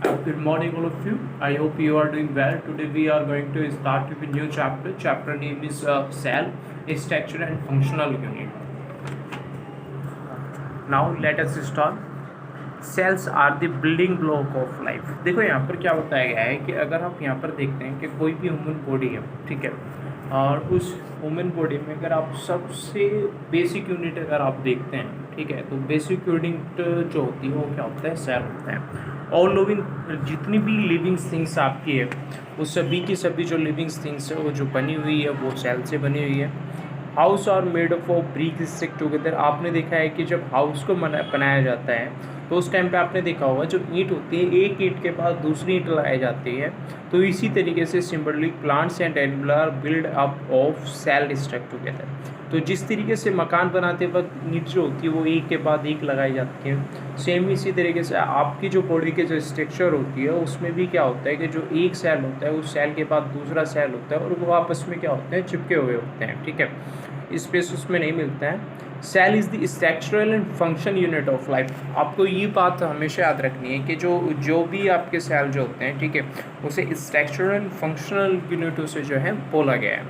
Good morning, all of you. I hope you are doing well. Today we are going to start with a new chapter. Chapter name is Cell, Structure and Functional Unit. Now let us start. Cells are the building block of life. देखो यहाँ पर क्या बताया गया है कि अगर आप यहाँ पर देखते हैं कि कोई भी ह्यूमन बॉडी है, ठीक है, और उस ह्यूमन बॉडी में अगर आप सबसे बेसिक यूनिट अगर आप देखते हैं, ठीक है, तो बेसिक यूनिट जो होती है वो क्या होता है, सेल होता है। और लिविंग जितनी भी लिविंग थिंग्स आपकी है, वो सभी की सभी जो लिविंग थिंग्स है वो जो बनी हुई है वो सेल से बनी हुई है। House are made of brick stick together. आपने देखा है कि जब हाउस को बनाया जाता है तो उस टाइम पे आपने देखा होगा जो ईंट होती है, एक ईंट के बाद दूसरी ईंट लगाई जाती है। तो इसी तरीके से similarly plants and animal are build up of cell stuck together. तो जिस तरीके से मकान बनाते वक्त ईंट जो होती है वो एक के बाद एक लगाई जाती है, सेम इसी तरीके से आपकी जो बॉडी के जो स्ट्रक्चर होती है उसमें भी क्या होता है कि जो एक सेल होता है उस सेल के बाद दूसरा सेल होता है और वो आपस में क्या होते हैं, चिपके हुए होते हैं, ठीक है, स्पेस उसमें नहीं मिलता है। Cell is the structural and function unit of life. आपको ये बात हमेशा याद रखनी है कि जो भी आपके सेल जो होते हैं, ठीक है, उसे स्ट्रक्चरल एंड फंक्शनल यूनिटों से जो है बोला गया है।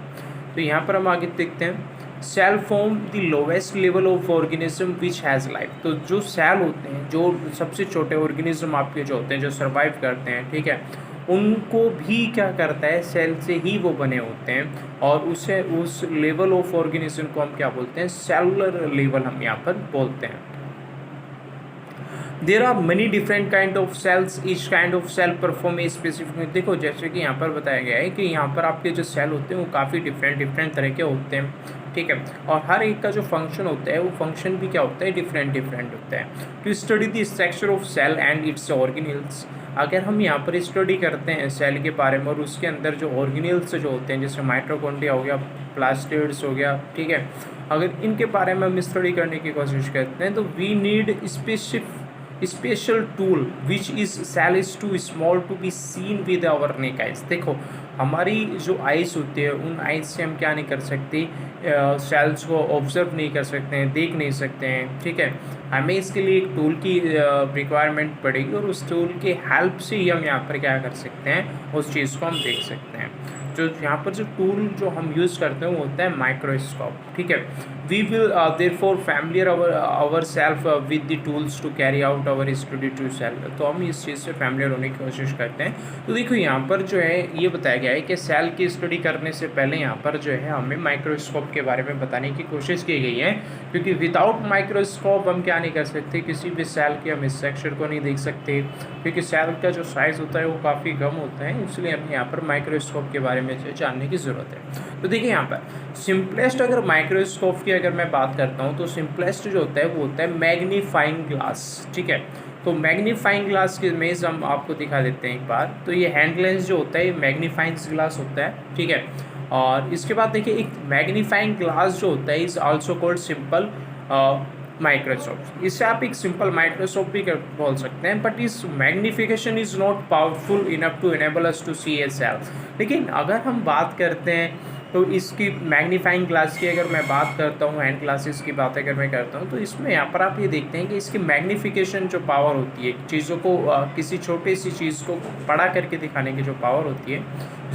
तो यहाँ पर हम आगे देखते हैं, cell form the lowest level of organism which has life. तो जो सेल होते हैं, जो सबसे छोटे ऑर्गेनिज्म आपके जो होते हैं, जो सर्वाइव करते हैं, ठीक है, उनको भी क्या करता है, सेल से ही वो बने होते हैं। और उसे उस लेवल ऑफ ऑर्गेनिज्म को हम क्या बोलते हैं, सेलुलर लेवल हम यहाँ पर बोलते हैं। There are many different kind of cells, each kind of cell perform a specific. देखो जैसे कि यहाँ पर बताया गया है कि यहाँ पर आपके जो सेल होते हैं वो काफ़ी डिफरेंट तरह के होते हैं, ठीक है, और हर एक का जो फंक्शन होता है वो फंक्शन भी क्या होता है, डिफरेंट होता है। To study the structure of cell and its organelles. अगर हम यहाँ पर स्टडी करते हैं सेल के बारे में और उसके अंदर जो ऑर्गेनिल्स जो होते हैं, जैसे माइटोकॉन्ड्रिया हो गया, प्लास्टिड्स हो गया, ठीक है, अगर इनके बारे में हम स्टडी करने की कोशिश करते हैं तो we need special tool which is cell is too small to be seen with our naked eyes. देखो हमारी जो आइज़ होती है उन आइज़ से हम क्या नहीं कर सकते, सेल्स को ऑब्जर्व नहीं कर सकते हैं, देख नहीं सकते हैं, ठीक है, हमें इसके लिए एक टूल की रिक्वायरमेंट पड़ेगी और उस टूल के हेल्प से ही हम यहाँ पर क्या कर सकते हैं, उस चीज़ को हम देख सकते हैं। जो यहाँ पर जो टूल जो हम यूज़ करते हैं वो होता है माइक्रोस्कोप, ठीक है। We will therefore familiar our self with the tools to carry out our study to cell. तो हम इस चीज़ से फैमिलियर होने की कोशिश करते हैं। तो देखो यहाँ पर जो है ये बताया गया है कि सेल की स्टडी करने से पहले यहाँ पर जो है हमें माइक्रोस्कोप के बारे में बताने की कोशिश की गई है, क्योंकि विदाउट माइक्रोस्कोप हम क्या नहीं कर सकते, किसी भी सेल के हम स्ट्रक्चर को नहीं देख सकते, क्योंकि सेल का जो साइज़ होता है वो काफ़ी कम होता है, इसलिए हमें यहाँ पर माइक्रोस्कोप के बारे में जानने की ज़रूरत है। तो देखिए यहाँ पर सिंपलेस्ट अगर माइक्रोस्कोप की अगर मैं बात करता हूँ तो सिंपलेस्ट जो होता है वो होता है मैग्नीफाइंग ग्लास, ठीक है। तो मैग्नीफाइंग ग्लास की इमेज हम आपको दिखा देते हैं एक बार। तो ये हैंड लेंस जो होता है ये मैग्नीफाइंग ग्लास होता है, ठीक है। और इसके बाद देखिए एक मैग्नीफाइंग ग्लास जो होता है is also called simple microscope. इससे आप एक सिंपल माइक्रोस्कोप भी बोल सकते हैं, बट इस magnification is not powerful enough to enable us to see a cell. लेकिन अगर हम बात करते हैं तो इसकी मैग्नीफाइंग ग्लास की अगर मैं बात करता हूँ, हैंड ग्लासेस की बात अगर मैं करता हूँ, तो इसमें यहाँ पर आप ये देखते हैं कि इसकी मैग्नीफिकेशन जो पावर होती है, चीज़ों को किसी छोटी सी चीज़ को बड़ा करके दिखाने की जो पावर होती है,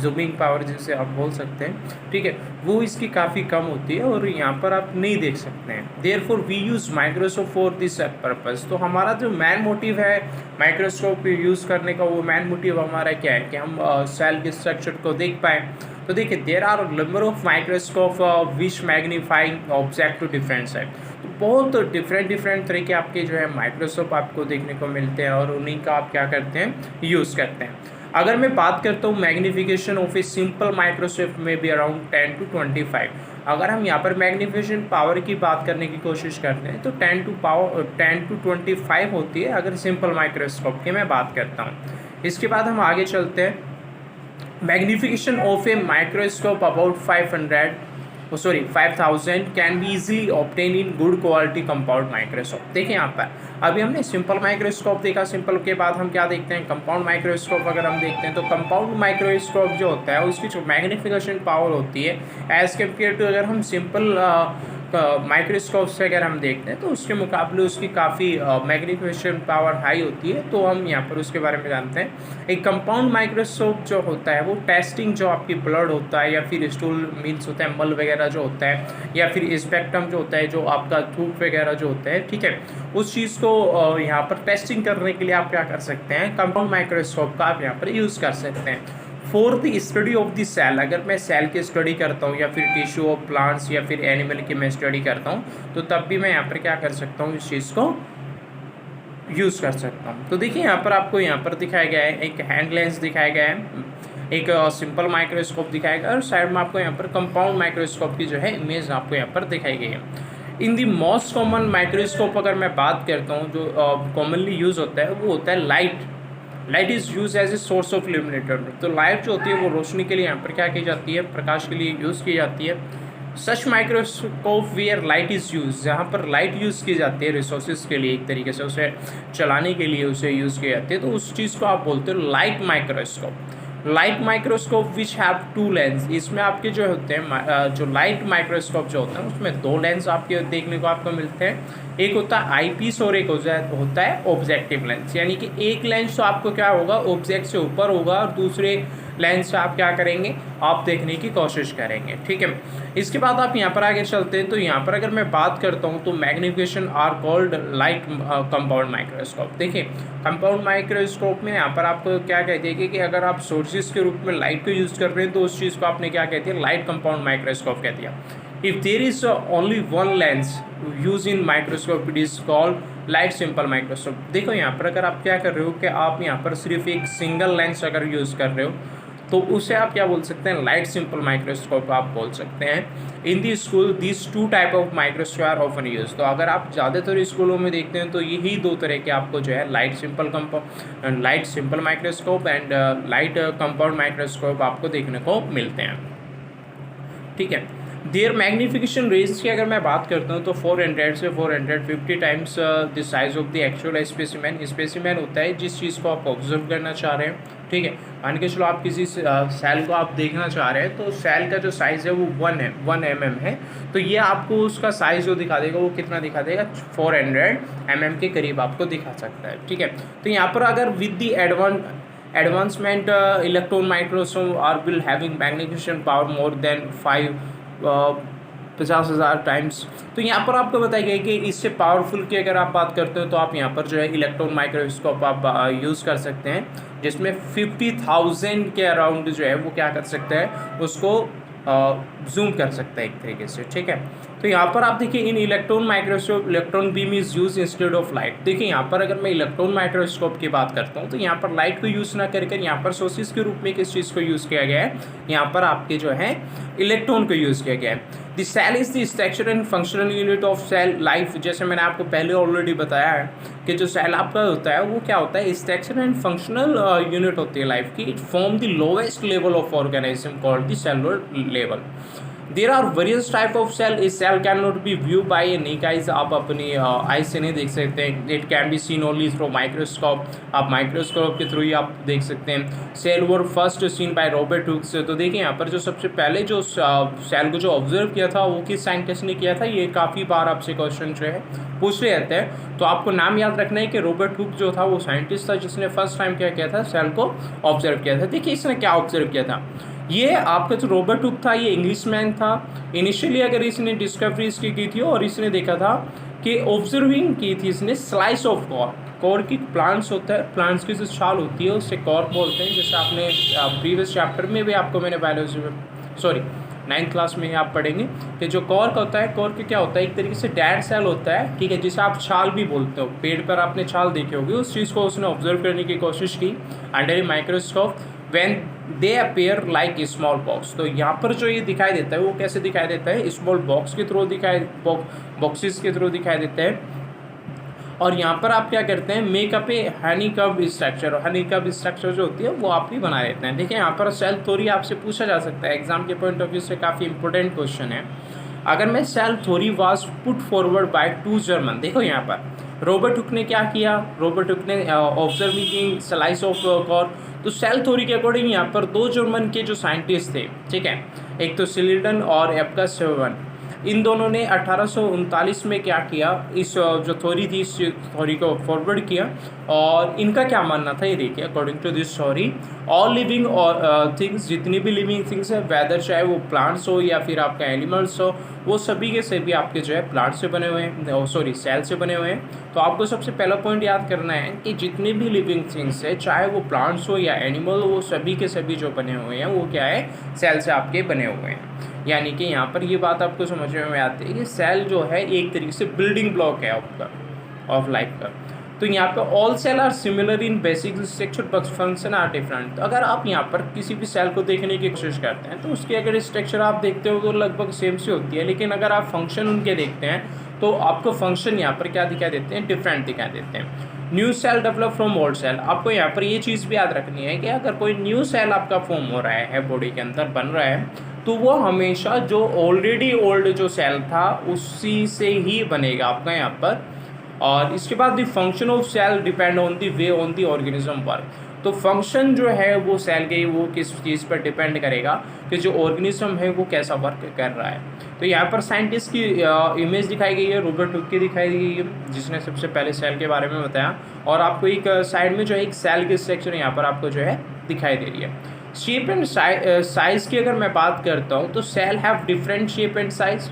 जूमिंग पावर जिसे आप बोल सकते हैं, ठीक है, वो इसकी काफ़ी कम होती है और यहाँ पर आप नहीं देख सकते हैं। Therefore we use microscope for this purpose. तो हमारा जो मैन मोटिव है माइक्रोस्कोप यूज़ करने का, वो मैन मोटिव हमारा क्या है कि हम सेल के स्ट्रक्चर को देख पाएँ। तो देखिए there are number of microscope which magnifying object to different side. तो बहुत डिफरेंट तरह के आपके जो है माइक्रोस्कोप आपको देखने को मिलते हैं और उन्हीं का आप क्या करते हैं, यूज़ करते हैं। अगर मैं बात करता हूँ magnification of a simple microscope में भी अराउंड 10 to 25। अगर हम यहाँ पर मैग्नीफिकेशन पावर की बात करने की कोशिश करते हैं तो 10 to 25 होती है अगर सिंपल माइक्रोस्कोप की मैं बात करता हूँ। इसके बाद हम आगे चलते हैं। Magnification of a microscope about 5000 can be easily obtained in good quality compound microscope। देखिए यहाँ पर अभी हमने सिंपल माइक्रोस्कोप देखा, सिंपल के बाद हम क्या देखते हैं, कंपाउंड माइक्रोस्कोप अगर हम देखते हैं तो कंपाउंड माइक्रोस्कोप जो होता है उसकी जो मैग्निफिकेशन पावर होती है एज़ कम्पेयर टू अगर हम सिंपल माइक्रोस्कोप से अगर हम देखते हैं तो उसके मुकाबले उसकी काफ़ी मैग्नीफिकेशन पावर हाई होती है, तो हम यहाँ पर उसके बारे में जानते हैं। एक कंपाउंड माइक्रोस्कोप जो होता है वो टेस्टिंग जो आपकी ब्लड होता है या फिर स्टूल मीन्स होता है, मल वगैरह जो होता है, या फिर स्पेक्ट्रम जो होता है, जो आपका धूप वगैरह जो होता है, ठीक है, उस चीज़ को यहाँ पर टेस्टिंग करने के लिए आप क्या कर सकते हैं, कंपाउंड माइक्रोस्कोप का आप यहाँ पर यूज़ कर सकते हैं। For the study of the cell, अगर मैं सेल की स्टडी करता हूँ या फिर टिश्यू ऑफ प्लांट्स या फिर एनिमल की मैं स्टडी करता हूँ, तो तब भी मैं यहाँ पर क्या कर सकता हूँ, इस चीज़ को यूज़ कर सकता हूँ। तो देखिए यहाँ पर आपको यहाँ पर दिखाया गया है, एक हैंड लेंस दिखाया गया है, एक सिंपल माइक्रोस्कोप दिखाया गया है, और साइड में आपको यहाँ पर कंपाउंड माइक्रोस्कोप की जो है इमेज आपको यहाँ पर दिखाई गई है। इन दी मोस्ट कॉमन माइक्रोस्कोप अगर मैं बात करता हूँ, जो कॉमनली यूज़ होता है वो होता है light. Light is use as a source of illuminator. तो लाइट जो होती है वो रोशनी के लिए यहाँ पर क्या की जाती है, प्रकाश के लिए यूज़ की जाती है। Such microscope where light is use, जहाँ पर लाइट यूज़ की जाती है रिसोर्सेज के लिए, एक तरीके से उसे चलाने के लिए उसे यूज़ की जाती है, तो उस चीज़ को आप बोलते हो light microscope. Light microscope which have two lens, इसमें आपके जो होते हैं जो लाइट माइक्रोस्कोप जो होता है उसमें दो लेंस आपके देखने को आपको मिलते हैं। एक होता है आई पीस और एक होता है ऑब्जेक्टिव लेंस, यानी कि एक लेंस तो आपको क्या होगा, ऑब्जेक्ट से ऊपर होगा, और दूसरे लेंस से आप क्या करेंगे, आप देखने की कोशिश करेंगे, ठीक है। इसके बाद आप यहाँ पर आगे चलते हैं, तो यहाँ पर अगर मैं बात करता हूँ तो magnification are called light compound microscope. देखिए कंपाउंड माइक्रोस्कोप में यहाँ पर आपको क्या कहते हैं कि अगर आप सोर्सेज के रूप में लाइट को यूज़ कर रहे हैं तो उस चीज़ को आपने क्या कहती है, लाइट कंपाउंड माइक्रोस्कोप कह दिया। If there is only one lens use in microscope, it is called light simple microscope. देखो यहाँ पर अगर आप क्या कर रहे हो कि आप यहाँ पर सिर्फ एक सिंगल लेंस अगर यूज़ कर रहे हो तो उसे आप क्या बोल सकते हैं, लाइट सिंपल माइक्रोस्कोप आप बोल सकते हैं। In the school this two type of microscope are often use. तो अगर आप ज़्यादातर स्कूलों में देखते हैं तो यही दो तरह के आपको जो है light simple microscope and light compound microscope आपको देखने को मिलते हैं, ठीक है। देयर मैग्नीफिकेशन रेंज की अगर मैं बात करता हूँ तो 400 से 450 times the size of the actual specimen. Specimen होता है जिस चीज़ को आप ऑब्जर्व करना चाह रहे हैं, ठीक है। मान के चलो आप किसी सेल को आप देखना चाह रहे हैं, तो सेल का जो साइज़ है वो 1 mm है, तो ये आपको उसका साइज़ जो दिखा देगा वो कितना दिखा देगा, 400 mm के करीब आपको दिखा सकता है, ठीक है। तो यहाँ पर अगर with the advancement electron microscope are will having magnification power more than 50,000 times. तो यहाँ पर आपको बताया गया कि इससे पावरफुल की अगर आप बात करते हो तो आप यहाँ पर जो है इलेक्ट्रॉन माइक्रोस्कोप आप यूज़ कर सकते हैं, जिसमें 50,000 के अराउंड जो है वो क्या कर सकते हैं, उसको जूम कर सकते हैं एक तरीके से, ठीक है। तो यहाँ पर आप देखिए in electron microscope electron beam is use instead of light. देखिए यहाँ पर अगर मैं इलेक्ट्रॉन माइक्रोस्कोप की बात करता हूँ तो यहाँ पर लाइट को यूज़ ना करके यहाँ पर सोर्सेज के रूप में किस चीज़ को यूज़ किया गया है, यहाँ पर आपके जो है इलेक्ट्रॉन को यूज़ किया गया है। The cell is the structure and functional unit of cell life. जैसे मैंने आपको पहले ऑलरेडी बताया है कि जो सेल आपका होता है वो क्या होता है, स्ट्रक्चर एंड फंक्शनल यूनिट होती है लाइफ की। It form the lowest level of organism called the cellular level. There are various type of cell. इस cell can not be view by a naked eyes, आप अपनी eyes से नहीं देख सकते हैं। It can be seen only through microscope, आप microscope के थ्रू ही आप देख सकते हैं। Cell were first seen by Robert Hooke. तो देखिए यहाँ पर जो सबसे पहले जो सेल को जो ऑब्जर्व किया था वो किस साइंटिस्ट ने किया था, ये काफ़ी बार आपसे क्वेश्चन जो है पूछते रहते हैं, तो आपको नाम याद रखना है कि रॉबर्ट हुक जो था वो साइंटिस्ट था जिसने फर्स्ट टाइम क्या किया था, सेल को ऑब्जर्व किया था। देखिए इसने क्या ऑब्जर्व किया था, ये आपका जो रॉबर्ट हुक था ये इंग्लिशमैन था। इनिशियली अगर इसने डिस्कवरी इसकी की थी और इसने देखा था कि ऑब्जर्विंग की थी इसने स्लाइस ऑफ कॉर्क की प्लांट्स होता है, प्लांट्स की जो छाल होती है उससे कॉर्क बोलते हैं। जैसे आपने प्रीवियस चैप्टर में भी आपको मैंने बायोलॉजी में 9th क्लास में आप पढ़ेंगे कि जो कॉर्क होता है, कॉर्क क्या होता है, एक तरीके से डेड सेल होता है, ठीक है, जिसे आप छाल भी बोलते हो। पेड़ पर आपने छाल देखी होगी, उस चीज़ को उसने ऑब्जर्व करने की कोशिश की under a microscope when they appear like small box. तो यहाँ पर जो ये दिखाई देता है वो कैसे दिखाई देता है, स्मॉल बॉक्स के थ्रू बॉक्सेस के थ्रू दिखाई देता है। और यहाँ पर आप क्या करते हैं, मेकअप ए हनी कब स्ट्रक्चर। हनी कब स्ट्रक्चर जो होती है वो आप ही बना देते हैं। देखिए यहाँ पर सेल थ्योरी आपसे पूछा जा सकता है, एग्जाम के पॉइंट ऑफ व्यू से काफ़ी इंपॉर्टेंट क्वेश्चन है। अगर मैं cell theory was put forward by 2 German, देखो यहाँ पर रॉबर्ट हुक ने क्या किया, रॉबर्ट हुक ने ऑब्जर्विंग स्लाइस ऑफ कॉर्क। तो सेल थ्योरी के अकॉर्डिंग यहाँ पर 2 जर्मन के जो साइंटिस्ट थे, ठीक है, एक तो सिलिडन और एप्का सेवन, इन दोनों ने 1839 में क्या किया, इस जो थ्योरी थी इस थ्योरी को फॉरवर्ड किया। और इनका क्या मानना था ये देखिए, according to this theory all living और थिंग्स, जितनी भी लिविंग थिंग्स है वेदर चाहे वो प्लांट्स हो या फिर आपका एनिमल्स हो, वो सभी के सभी आपके जो है प्लांट से बने हुए हैं, सॉरी सेल से बने हुए हैं। तो आपको सबसे पहला पॉइंट याद करना है कि जितने भी लिविंग थिंग्स है चाहे वो प्लांट्स हो या एनिमल हो, वो सभी के सभी जो बने हुए हैं वो क्या है, सेल से आपके बने हुए हैं। यानी कि यहाँ पर ये बात आपको समझ में आती है कि सेल जो है एक तरीके से बिल्डिंग ब्लॉक है आपका ऑफ लाइफ का। तो यहाँ पे all cell are similar in basic structure but function are different. तो अगर आप यहाँ पर किसी भी सेल को देखने की कोशिश करते हैं तो उसकी अगर स्ट्रक्चर आप देखते हो तो लगभग सेम सी होती है, लेकिन अगर आप फंक्शन उनके देखते हैं तो आपको फंक्शन यहाँ पर क्या दिखा देते हैं, डिफरेंट दिखा देते हैं। New cell develop from old cell. आपको यहाँ पर ये चीज़ भी याद रखनी है कि अगर कोई न्यू सेल आपका फॉर्म हो रहा है, बॉडी के अंदर बन रहा है, तो वो हमेशा जो ऑलरेडी ओल्ड जो सेल था उसी से ही बनेगा आपका यहाँ पर। और इसके बाद the function of cell depend on the way on the organism work. तो फंक्शन जो है वो सेल के वो किस चीज़ पर डिपेंड करेगा कि जो ऑर्गेनिज्म है वो कैसा वर्क कर रहा है। तो यहाँ पर साइंटिस्ट की इमेज दिखाई गई है, रॉबर्ट हुक की दिखाई गई है, जिसने सबसे पहले सेल के बारे में बताया। और आपको एक साइड में जो है एक सेल की स्ट्रक्चर यहाँ पर आपको जो है दिखाई दे रही है। शेप एंड साइज की अगर मैं बात करता हूँ तो cell have different shape and size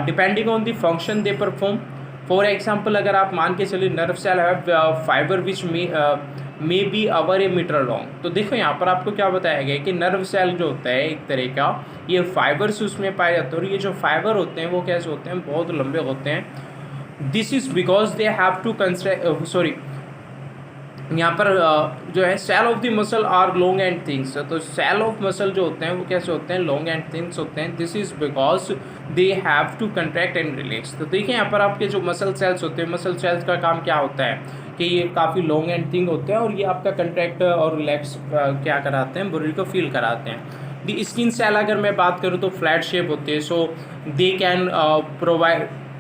depending on the function they perform. For example अगर आप मान के चलिए nerve cell have fibre which may be over a metre long. तो देखो यहाँ पर आपको क्या बताया गया है कि नर्व सेल जो होता है एक तरह का ये फाइबर्स उसमें पाए जाते हैं, और ये जो फाइबर होते हैं वो कैसे होते हैं, बहुत लंबे होते हैं। This is because they have to construct sorry यहाँ पर जो है cell of the muscle are long and things. तो सेल ऑफ मसल जो होते हैं वो कैसे होते हैं, लॉन्ग एंड थिंग्स होते हैं। This is because they have to contract and relax. तो देखिए यहाँ पर आपके जो मसल सेल्स होते हैं, मसल सेल्स का काम क्या होता है कि ये काफ़ी लॉन्ग एंड थिंग होते हैं और ये आपका कंट्रैक्ट और रिलैक्स क्या कराते हैं, बॉडी को फील कराते हैं। दी स्किन सेल अगर मैं बात करूँ तो फ्लैट शेप होती है, so they can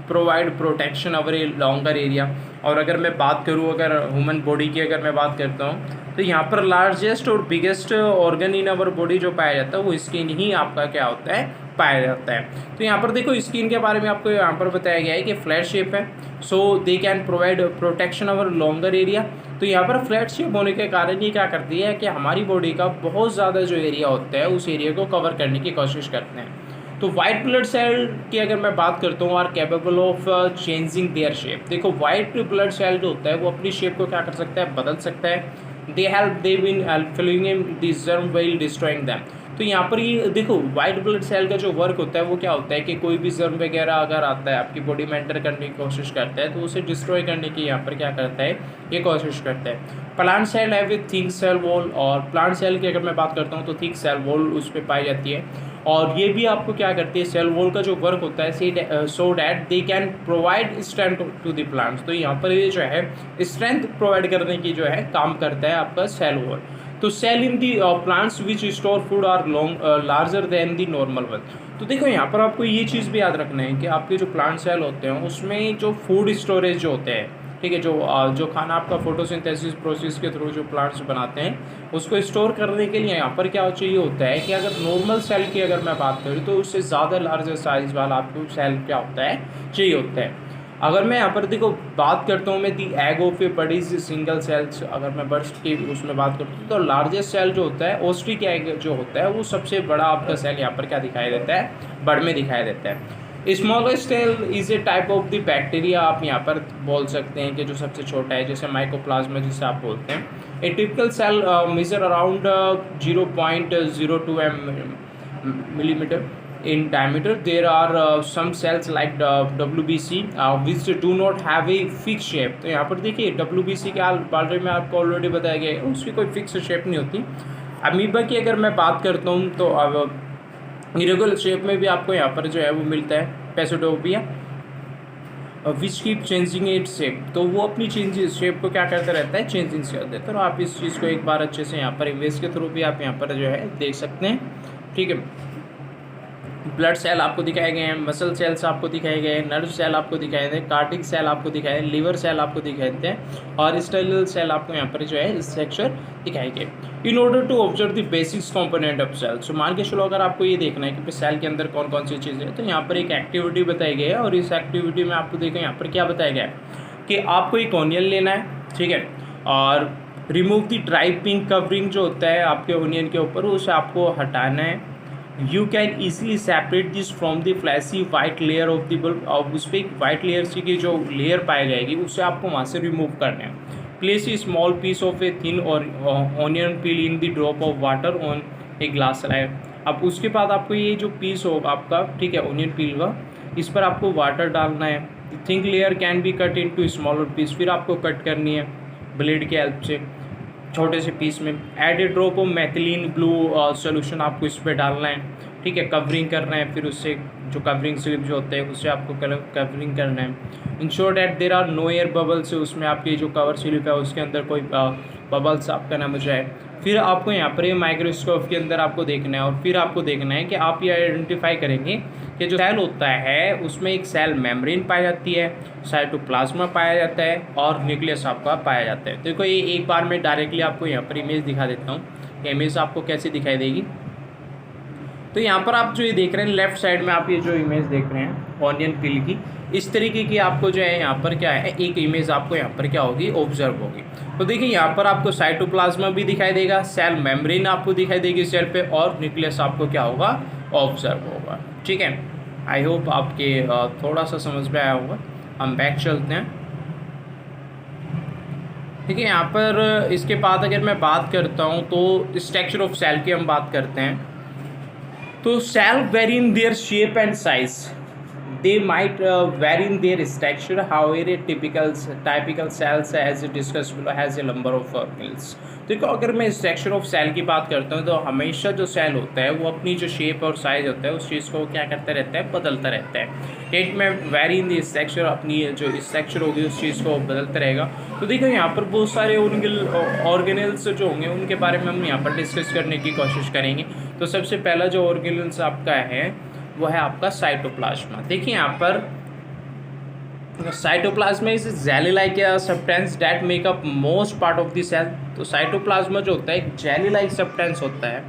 provide protection over a longer area. और अगर मैं बात करूँ अगर ह्यूमन बॉडी की अगर मैं बात करता हूँ तो यहाँ पर लार्जेस्ट और biggest organ in our body जो पाया जाता है वो स्किन ही आपका क्या होता है, पाया जाता है। तो यहाँ पर देखो स्किन के बारे में आपको यहाँ पर बताया गया है कि फ्लैट शेप है, so they can provide protection over longer area. तो यहाँ पर फ्लैट शेप होने के कारण ये क्या करती है कि हमारी बॉडी का बहुत ज़्यादा जो एरिया होता है उस एरिया को कवर करने की कोशिश करते हैं। तो वाइट ब्लड सेल की अगर मैं बात करता हूँ are capable of changing their shape. देखो वाइट ब्लड सेल जो होता है वो अपनी शेप को क्या कर सकता है, बदल सकता है। They help them in filling in the germ while destroying them. तो यहाँ पर ये देखो वाइट ब्लड सेल का जो वर्क होता है वो क्या होता है कि कोई भी जर्म वगैरह अगर आता है आपकी बॉडी में एंटर करने की कोशिश करता है तो उसे डिस्ट्रॉय करने की यहाँ पर क्या करता है, ये कोशिश करता है। प्लांट सेल है विथ थिक सेल वॉल। और प्लांट सेल की अगर मैं बात करता हूँ तो थिक सेल वॉल उस पर पाई जाती है। और ये भी आपको क्या करती है, सेल वॉल का जो वर्क होता है so that they can provide strength to the plants. तो यहाँ पर ये जो है स्ट्रेंथ प्रोवाइड करने की जो है काम करता है आपका सेल वॉल। तो cell in the plants which store food are larger than the normal one. तो देखो यहाँ पर आपको ये चीज़ भी याद रखना है कि आपके जो प्लांट सेल होते हैं उसमें जो फूड स्टोरेज जो होते हैं, ठीक है, जो खाना आपका फोटोसिंथेसिस प्रोसेस के थ्रू जो प्लांट्स बनाते हैं उसको स्टोर करने के लिए यहाँ पर क्या चाहिए होता है कि अगर नॉर्मल सेल की अगर मैं बात करूँ तो उससे ज़्यादा लार्जर साइज वाला आपको सेल क्या होता है, चाहिए होता है। अगर मैं यहाँ पर देखो बात करता हूँ मैं दी एग ऑफ ए बड़ी सिंगल सेल्स, अगर मैं बर्ड्स की उसमें बात करता हूँ तो लार्जेस्ट सेल जो होता है ओस्ट्रिक एग जो होता है वो सबसे बड़ा आपका सेल यहाँ पर क्या दिखाई देता है, बर्ड में दिखाई देता है। Smallest cell is a type of the bacteria. आप यहाँ पर बोल सकते हैं कि जो सबसे छोटा है, जैसे माइकोप्लाज्मा जिसे आप बोलते हैं। A typical cell measure around 0.02 millimeter in diameter. There are some cells like WBC which do not have a fixed shape. तो यहाँ पर देखिए WBC के बारे में आपको ऑलरेडी बताया गया है, उसकी कोई फिक्स शेप नहीं होती। अमीबा की अगर मैं बात करता हूँ तो अब इरेगुलर शेप में भी आपको यहाँ पर जो है वो मिलता है pseudopodia which keep changing its shape. तो वो अपनी चेंजेस शेप को क्या करता रहता है, चेंजिंग कर देता है। तो आप इस चीज़ को एक बार अच्छे से यहाँ पर इमेज के थ्रू भी आप यहाँ पर जो है देख सकते हैं, ठीक है। ब्लड सेल आपको दिखाए गए हैं, मसल सेल्स आपको दिखाए गए हैं, नर्व सेल आपको दिखाए गए हैं, कार्डिक सेल आपको दिखाए हैं, लिवर सेल आपको दिखाए देते हैं और स्टेरल सेल आपको यहाँ पर जो है स्ट्रक्चर दिखाए गए। In order to observe the basics component of cell, so मान के चलो अगर आपको ये देखना है कि सेल के अंदर कौन कौन सी चीज़ें हैं, तो यहाँ पर एक एक्टिविटी बताई गई है और इस एक्टिविटी में आपको देखो यहाँ पर क्या बताया गया है कि आपको एक ओनियन लेना है, ठीक है, और remove the dry pink covering जो होता है आपके ओनियन के ऊपर उसे आपको हटाना है। You can easily separate this from the fleshy white layer of the bulb, और उस पर एक वाइट लेयर की जो लेयर पाई जाएगी उससे आपको वहाँ से रिमूव करना है। Place a small piece of a thin और onion peel in the drop of water on a glass slide. अब उसके बाद आपको ये जो पीस होगा आपका, ठीक है, ऑनियन पील का, इस पर आपको वाटर डालना है। Thin layer can be cut into smaller piece, फिर आपको कट करनी है ब्लेड के हेल्प से छोटे से पीस में। Add a drop of मैथिलीन blue solution आपको इस पर डालना है, ठीक है, कवरिंग करना है, फिर उससे जो कवरिंग स्लिप जो होते हैं उससे आपको कवरिंग करना है। Ensure that there are no air bubbles, उसमें आपकी जो कवर स्लिप है उसके अंदर कोई बबल्स आपका ना बजाए। फिर आपको यहाँ पर ये माइक्रोस्कोप के अंदर आपको देखना है और फिर आपको देखना है कि आप ये आइडेंटिफाई करेंगे कि जो सेल होता है उसमें एक सेल मेम्ब्रेन पाई जाती है, साइटोप्लाज्मा पाया जाता है और न्यूक्लियस आपका पाया जाता है। देखो ये एक बार मैं डायरेक्टली आपको यहाँ पर इमेज दिखा देता हूँ, इमेज आपको कैसे दिखाई देगी। तो यहाँ पर आप जो ये देख रहे हैं लेफ्ट साइड में, आप ये जो इमेज देख रहे हैं ऑनियन पील की, इस तरीके की आपको जो है यहाँ पर क्या है एक इमेज आपको यहाँ पर क्या होगी ऑब्जर्व होगी। तो देखिए यहाँ पर आपको साइटोप्लाज्मा भी दिखाई देगा, सेल मेम्ब्रेन आपको दिखाई देगी सेल पे, और न्यूक्लियस आपको क्या होगा ऑब्जर्व होगा। ठीक है, आई होप आपके थोड़ा सा समझ में आया होगा। हम बैक चलते हैं। ठीक है, यहाँ पर इसके बाद अगर मैं बात करता हूँ तो स्ट्रक्चर ऑफ सेल की हम बात करते हैं। तो cell vary in their shape and size, they might vary in their structure, however typical cells as discussed below has a number of organelles। देखो अगर मैं स्ट्रक्चर ऑफ सेल की बात करता हूँ तो हमेशा जो सेल होता है वो अपनी जो शेप और साइज होता है उस चीज़ को क्या करता रहता है, बदलता रहता है। इट में वेरी इन द स्ट्रक्चर, अपनी जो स्ट्रक्चर होगी उस चीज़ को बदलता रहेगा। तो देखो यहाँ पर बहुत सारे ऑर्गेनल्स जो होंगे उनके बारे में हम यहाँ पर डिस्कस करने की कोशिश करेंगे। तो सबसे पहला जो ऑर्गेनल्स आपका है वो है आपका साइटोप्लाज्मा। देखिए यहाँ पर cytoplasm is jelly like substance that make up most part of the cell. तो साइटोप्लाज्मा जो होता है एक जेली लाइक सब्सटेंस होता है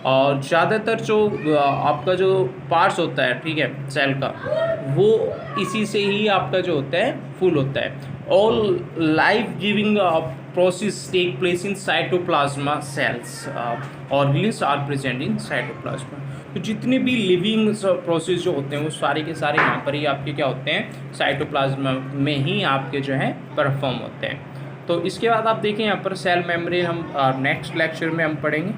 और ज़्यादातर जो आपका जो पार्ट्स होता है, ठीक है, सेल का, वो इसी से ही आपका जो होता है फुल होता है। All life giving process take place in cytoplasm cells, organelles are present in cytoplasm. तो जितने भी लिविंग प्रोसेस जो होते हैं वो सारे के सारे यहाँ पर ही आपके क्या होते हैं, साइटोप्लाज्मा में ही आपके जो है परफॉर्म होते हैं। तो इसके बाद आप देखें यहाँ पर सेल मेम्ब्रेन हम नेक्स्ट लेक्चर में हम पढ़ेंगे।